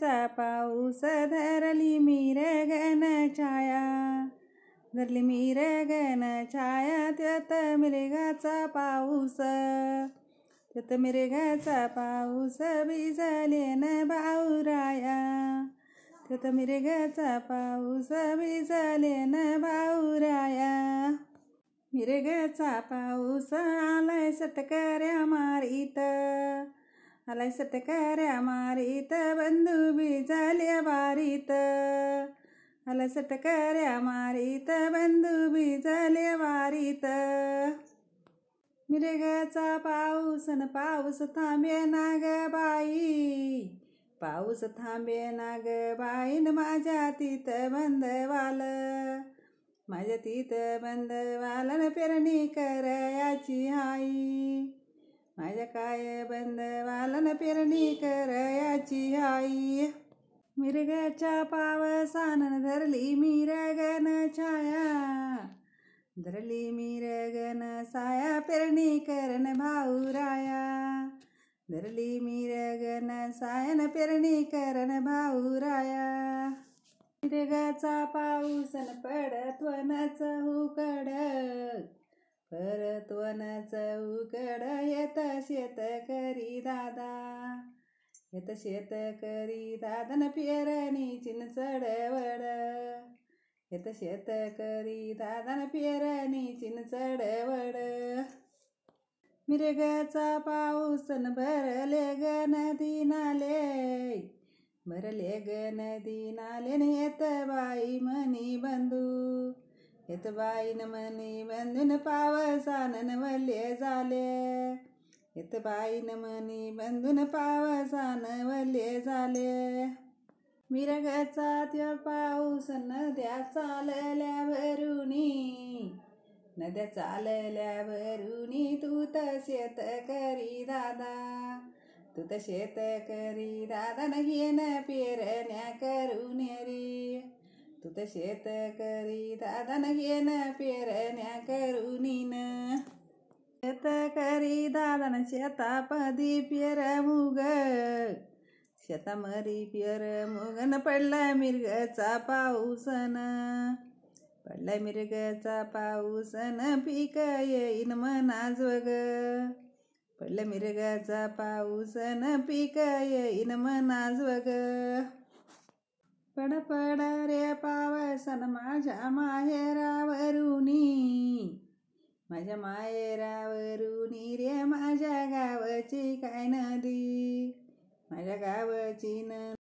मिरगाचा पाऊस धरली मिरगन छाया, धरली मिरगन छाया त्यात मिरगाचा पाऊस, त्यात मिरगाचा पाऊस भिजले न भाऊराया, त्यात मिरगाचा पाऊस भिजले न भाऊराया. मिरगाचा पाऊस आलाय सटकऱ्या मारीत, आलाय सटकऱ्या मारीत बंधू भिजले वारीत, आलाय सटकऱ्या मारीत बंधू भिजले वारीत. मिरगाचा पाऊस न पाऊस थांबे ना ग बाई, पाऊस थांबे ना ग बाई न माझ्या तीत बंधवाल, माझ्या तीत बंधवाला न पेरणी करायची हाई, माझ्या काय बंधवाला न पेरणी करायची हाई. मिरगाच्या पावसानं धरली मिरगन छाया, धरली मिरगन साया पेरणी करन भाऊराया, धरली मिरगन सायन पेरणी करन भाऊराया. मिरगाचा पाऊस न पडत वनच उकड, परत वनच उकड येत शेतकरी दादा, येत शेतकरी दादा न पेरणीची न चढवड, येत शेतकरी दादा न पेरणीची न चढवड. मिरगाचा पाऊस न भरले ग नदी नाले, भरले ग नदी नाले न येत बाई मनी बंधू, येत बाई न मनी बंधू न पावसानं वल्ले झाले, येत बाई न मनी बंधू न पावसानं वल्ले झाले. मिरगाचा त्यो पाऊस नद्या चालल्यावरुनी, नद्या चालल्यावरुनी तूत शेतकरी दादा, तूत शेतकरी दादा न घेन पेरण्या करून रे, तूत शेतकरी दादा न घेन पेरण्या करून न. शेतकरी दादा न शेतापदी पेर मुग, शेतामरी पेर मुग न पडला मिरगाचा पाऊसन, पडला मिरगाचा पाऊसन पीक येईन मनाजोग, पडला मिरगाचा पाऊसन पीक येईन मनाजोग. पड पड रे पावसन माझ्या माहेरावरुनी, माझ्या माहेरावरुनी रे माझ्या गावची काय नदी, माझ्या गावची